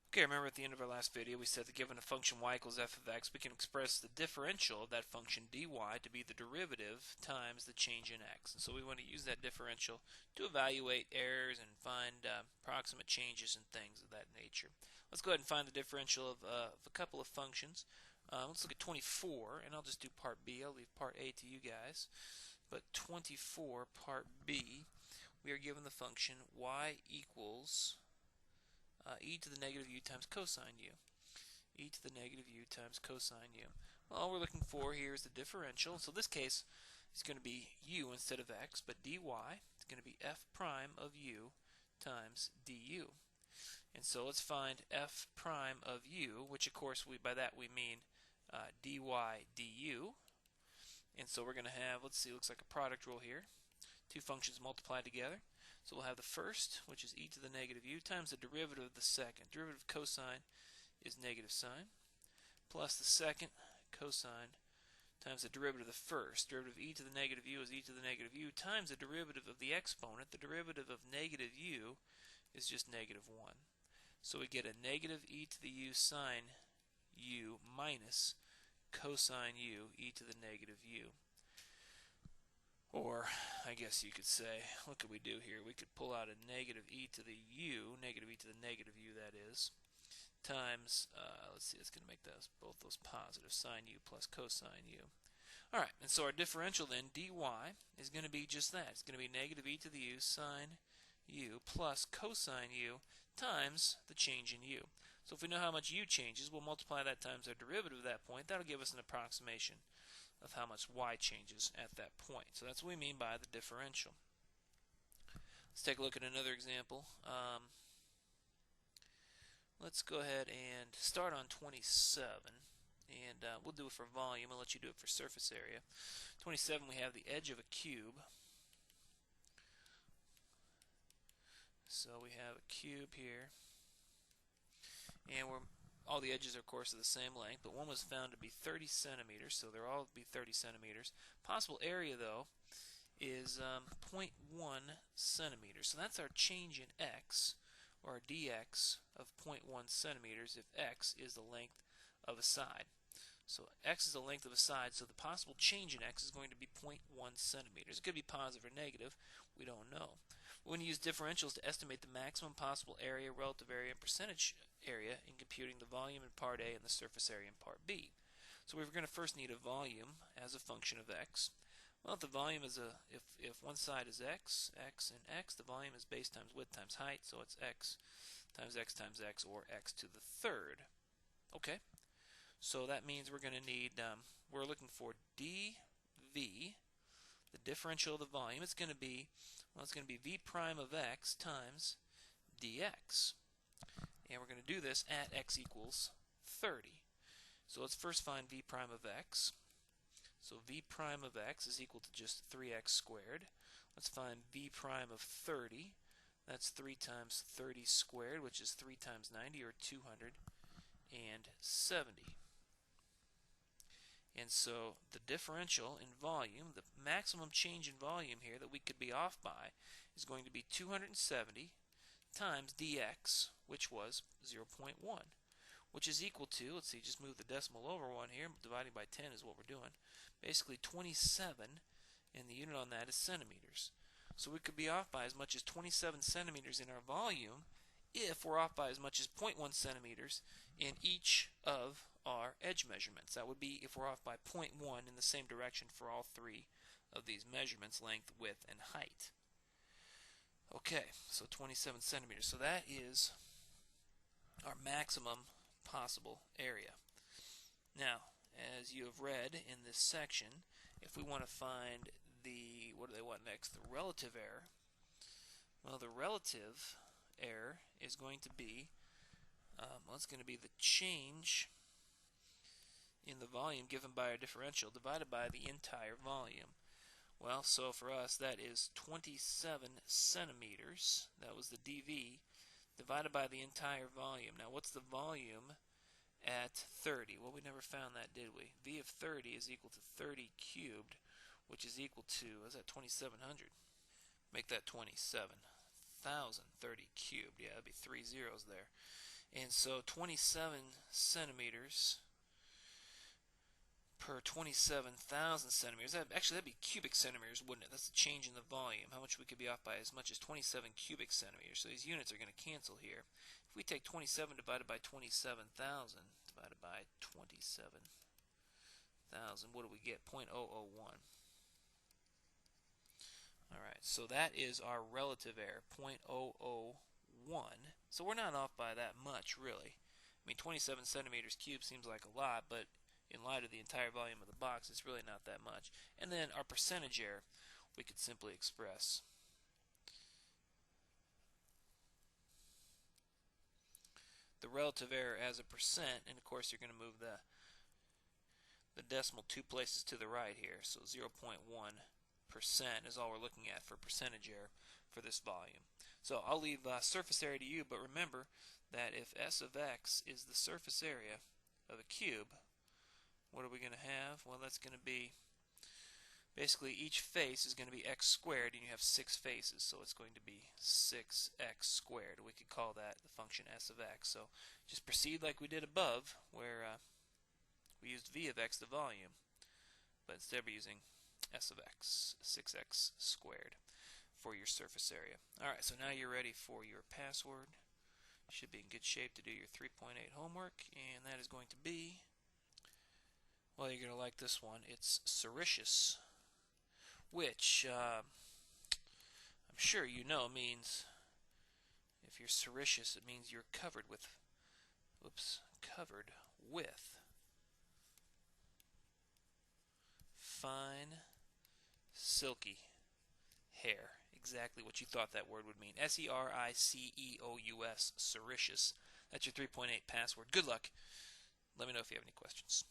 Okay, remember at the end of our last video we said that given a function y equals f of x, we can express the differential of that function dy to be the derivative times the change in x. And so we want to use that differential to evaluate errors and find approximate changes and things of that nature. Let's go ahead and find the differential of a couple of functions. Let's look at 24, and I'll just do part B. I'll leave part A to you guys. But 24, part B, we are given the function y equals e to the negative u times cosine u. E to the negative u times cosine u. Well, all we're looking for here is the differential. So in this case, it's going to be u instead of x, but dy is going to be f prime of u times du. And so let's find f prime of u, which of course by that we mean dy du. And so we're going to have, let's see, looks like a product rule here. Two functions multiplied together. So we'll have the first, which is e to the negative u, times the derivative of the second. Derivative of cosine is negative sine, plus the second, cosine, times the derivative of the first. Derivative of e to the negative u is e to the negative u times the derivative of the exponent. The derivative of negative u is just negative 1. So we get a negative e to the u sine u minus cosine u e to the negative u. Or, I guess you could say, what could we do here? We could pull out a negative e to the u, negative e to the negative u that is, times, let's see, it's going to make both those positive, sine u plus cosine u. Alright, and so our differential then, dy, is going to be just that. It's going to be negative e to the u sine u plus cosine u times the change in u. So if we know how much u changes, we'll multiply that times our derivative at that point. That'll give us an approximation of how much y changes at that point. So that's what we mean by the differential. Let's take a look at another example. Let's go ahead and start on 27, and we'll do it for volume. I'll let you do it for surface area. 27, we have the edge of a cube. So we have a cube here, and all the edges, of course, are the same length, but one was found to be 30 centimeters, so they'll all be 30 centimeters. Possible area, though, is 0.1 centimeters. So that's our change in x, or our dx, of 0.1 centimeters if x is the length of a side. So x is the length of a side, so the possible change in x is going to be 0.1 centimeters. It could be positive or negative. We don't know. We're going to use differentials to estimate the maximum possible area, relative area, and percentage area in computing the volume in part A and the surface area in part B. So we're going to first need a volume as a function of x. Well, if the volume is if one side is x, and x, the volume is base times width times height, so it's x times x times x, or x to the third. Okay. So that means we're going to need, we're looking for dv, the differential of the volume. It's going to be, well, it's going to be v prime of x times dx. And we're going to do this at x equals 30. So let's first find v prime of x. So v prime of x is equal to just 3x squared. Let's find v prime of 30. That's 3 times 30 squared, which is 3 times 90, or 270. And so the differential in volume, the maximum change in volume here that we could be off by, is going to be 270 times dx, which was 0.1, which is equal to, let's see, just move the decimal over 1 here, dividing by 10 is what we're doing, basically 27, and the unit on that is centimeters. So we could be off by as much as 27 centimeters in our volume if we're off by as much as 0.1 centimeters in each of our edge measurements. That would be if we're off by 0.1 in the same direction for all three of these measurements, length, width, and height. Okay, so 27 centimeters. So that is our maximum possible area. Now, as you have read in this section, if we want to find the, what do they want next? The relative error. Well, the relative error is going to be, well, it's going to be the change in the volume given by our differential divided by the entire volume. Well, so for us that is 27 centimeters, that was the dV, divided by the entire volume. Now what's the volume at 30? Well, we never found that, did we? V of 30 is equal to 30 cubed, which is equal to, is that 2700? Make that 27,030 cubed. Yeah, that'd be 3 zeros there. And so 27 centimeters per 27,000 centimeters. That'd be cubic centimeters, wouldn't it? That's the change in the volume. How much we could be off by as much as 27 cubic centimeters. So these units are going to cancel here. If we take 27 divided by 27,000 divided by 27,000, what do we get? 0.001. Alright, so that is our relative error, 0.001. So we're not off by that much, really. I mean, 27 centimeters cubed seems like a lot, but in light of the entire volume of the box, it's really not that much. And then our percentage error, we could simply express the relative error as a percent, and of course you're going to move the decimal 2 places to the right here, so 0.1% is all we're looking at for percentage error for this volume. So I'll leave surface area to you, but remember that if S of x is the surface area of a cube, what are we going to have? Well, that's going to be basically each face is going to be x squared, and you have 6 faces, so it's going to be 6x squared. We could call that the function S of x. So just proceed like we did above, where we used v of x, the volume, but instead we're using S of x, 6x squared, for your surface area. Alright, so now you're ready for your password. You should be in good shape to do your 3.8 homework, and that is going to be, well, you're going to like this one. It's sericious, which I'm sure you know means, if you're sericious, it means you're covered with, covered with fine, silky hair. Exactly what you thought that word would mean. S-E-R-I-C-E-O-U-S, sericious. That's your 3.8 password. Good luck. Let me know if you have any questions.